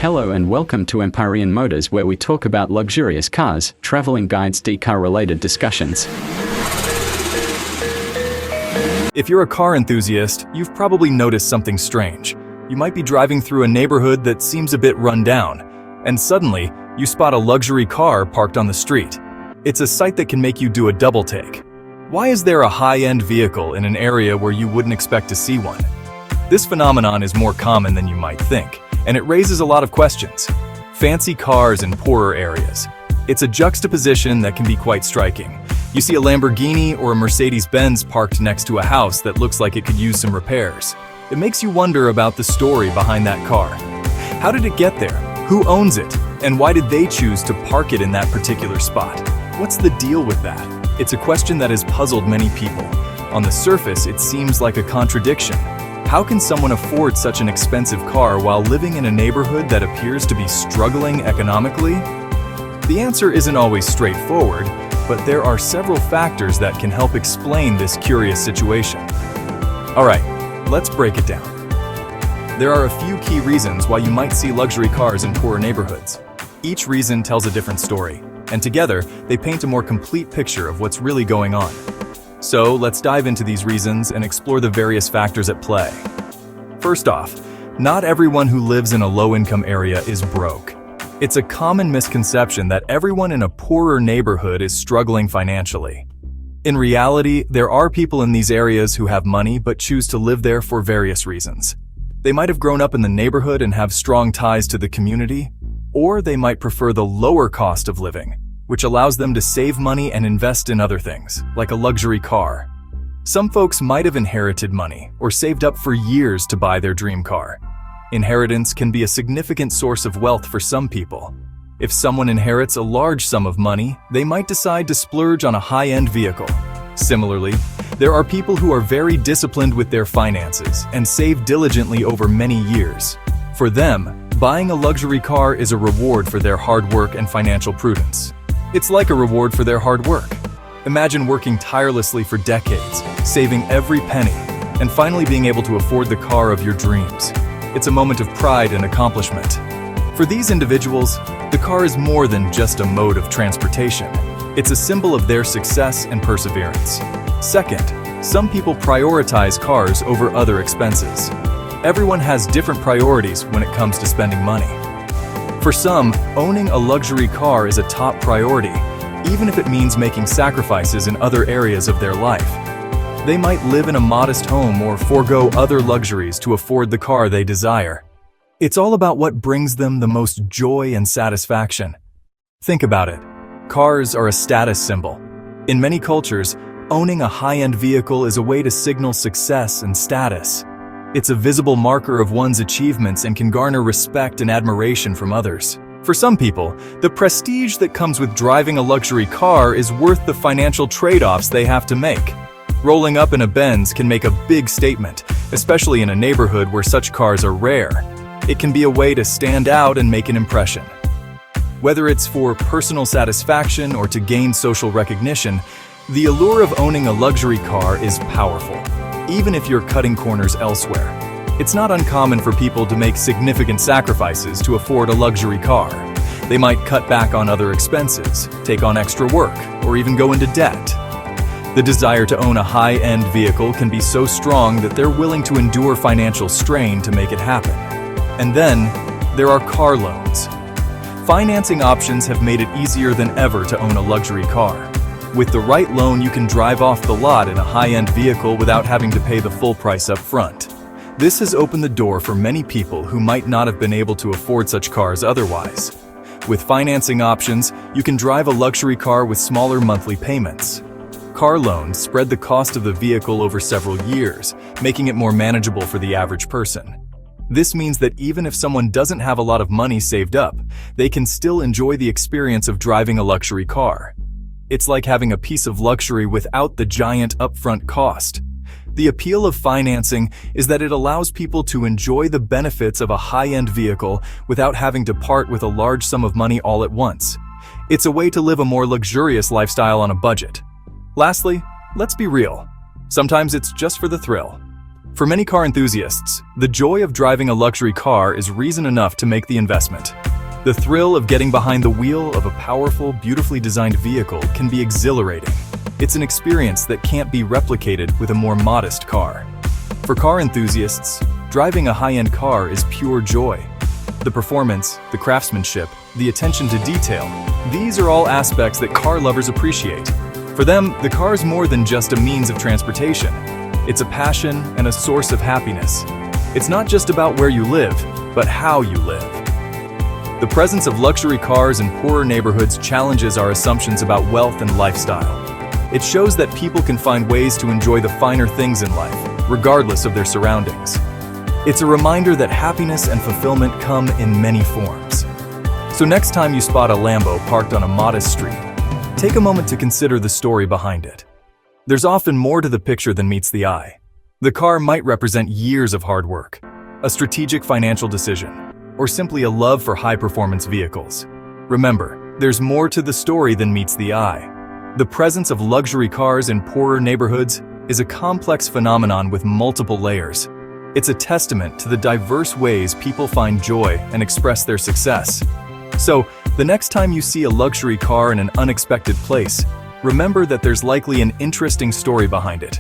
Hello and welcome to Empyrean Motors, where we talk about luxurious cars, traveling guides, car-related discussions. If you're a car enthusiast, you've probably noticed something strange. You might be driving through a neighborhood that seems a bit run down, and suddenly, you spot a luxury car parked on the street. It's a sight that can make you do a double take. Why is there a high-end vehicle in an area where you wouldn't expect to see one? This phenomenon is more common than you might think, and it raises a lot of questions. Fancy cars in poorer areas. It's a juxtaposition that can be quite striking. You see a Lamborghini or a Mercedes-Benz parked next to a house that looks like it could use some repairs. It makes you wonder about the story behind that car. How did it get there? Who owns it? And why did they choose to park it in that particular spot? What's the deal with that? It's a question that has puzzled many people. On the surface, it seems like a contradiction. How can someone afford such an expensive car while living in a neighborhood that appears to be struggling economically? The answer isn't always straightforward, but there are several factors that can help explain this curious situation. All right, let's break it down. There are a few key reasons why you might see luxury cars in poorer neighborhoods. Each reason tells a different story, and together, they paint a more complete picture of what's really going on. So let's dive into these reasons and explore the various factors at play. First off, not everyone who lives in a low-income area is broke. It's a common misconception that everyone in a poorer neighborhood is struggling financially. In reality, there are people in these areas who have money but choose to live there for various reasons. They might have grown up in the neighborhood and have strong ties to the community, or they might prefer the lower cost of living, which allows them to save money and invest in other things, like a luxury car. Some folks might have inherited money or saved up for years to buy their dream car. Inheritance can be a significant source of wealth for some people. If someone inherits a large sum of money, they might decide to splurge on a high-end vehicle. Similarly, there are people who are very disciplined with their finances and save diligently over many years. For them, buying a luxury car is a reward for their hard work and financial prudence. It's like a reward for their hard work. Imagine working tirelessly for decades, saving every penny, and finally being able to afford the car of your dreams. It's a moment of pride and accomplishment. For these individuals, the car is more than just a mode of transportation. It's a symbol of their success and perseverance. Second, some people prioritize cars over other expenses. Everyone has different priorities when it comes to spending money. For some, owning a luxury car is a top priority, even if it means making sacrifices in other areas of their life. They might live in a modest home or forego other luxuries to afford the car they desire. It's all about what brings them the most joy and satisfaction. Think about it. Cars are a status symbol. In many cultures, owning a high-end vehicle is a way to signal success and status. It's a visible marker of one's achievements and can garner respect and admiration from others. For some people, the prestige that comes with driving a luxury car is worth the financial trade-offs they have to make. Rolling up in a Benz can make a big statement, especially in a neighborhood where such cars are rare. It can be a way to stand out and make an impression. Whether it's for personal satisfaction or to gain social recognition, the allure of owning a luxury car is powerful, even if you're cutting corners elsewhere. It's not uncommon for people to make significant sacrifices to afford a luxury car. They might cut back on other expenses, take on extra work, or even go into debt. The desire to own a high-end vehicle can be so strong that they're willing to endure financial strain to make it happen. And then, there are car loans. Financing options have made it easier than ever to own a luxury car. With the right loan, you can drive off the lot in a high-end vehicle without having to pay the full price up front. This has opened the door for many people who might not have been able to afford such cars otherwise. With financing options, you can drive a luxury car with smaller monthly payments. Car loans spread the cost of the vehicle over several years, making it more manageable for the average person. This means that even if someone doesn't have a lot of money saved up, they can still enjoy the experience of driving a luxury car. It's like having a piece of luxury without the giant upfront cost. The appeal of financing is that it allows people to enjoy the benefits of a high-end vehicle without having to part with a large sum of money all at once. It's a way to live a more luxurious lifestyle on a budget. Lastly, let's be real. Sometimes it's just for the thrill. For many car enthusiasts, the joy of driving a luxury car is reason enough to make the investment. The thrill of getting behind the wheel of a powerful, beautifully designed vehicle can be exhilarating. It's an experience that can't be replicated with a more modest car. For car enthusiasts, driving a high-end car is pure joy. The performance, the craftsmanship, the attention to detail, these are all aspects that car lovers appreciate. For them, the car is more than just a means of transportation. It's a passion and a source of happiness. It's not just about where you live, but how you live. The presence of luxury cars in poorer neighborhoods challenges our assumptions about wealth and lifestyle. It shows that people can find ways to enjoy the finer things in life, regardless of their surroundings. It's a reminder that happiness and fulfillment come in many forms. So next time you spot a Lambo parked on a modest street, take a moment to consider the story behind it. There's often more to the picture than meets the eye. The car might represent years of hard work, a strategic financial decision, or simply a love for high-performance vehicles. Remember, there's more to the story than meets the eye. The presence of luxury cars in poorer neighborhoods is a complex phenomenon with multiple layers. It's a testament to the diverse ways people find joy and express their success. So, the next time you see a luxury car in an unexpected place, remember that there's likely an interesting story behind it.